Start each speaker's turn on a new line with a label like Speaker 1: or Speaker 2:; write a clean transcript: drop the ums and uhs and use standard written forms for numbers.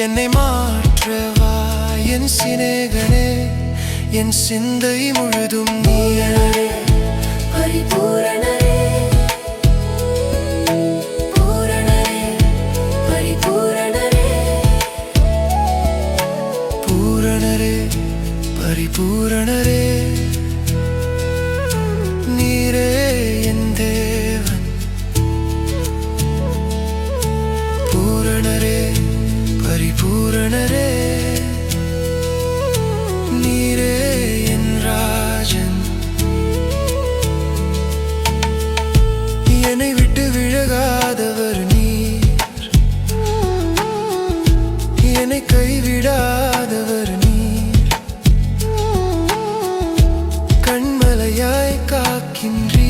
Speaker 1: என்னை மாற்றவா என் சிநேகனே, என் சிந்தை முழுதும் நீயே.
Speaker 2: பரிபூரணரே, பூரணரே, பரிபூரணரே,
Speaker 1: பூரணரே, பரிபூரணரே, நீரே என் தேவன். பூரணரே, பரிபூரணரே, நீரே என் ராஜன். என்னை விட்டு விலகாதவர் நீர், என்னை கைவிடாதவர் நீர், கண்மலையாய் காக்கின்றீர்.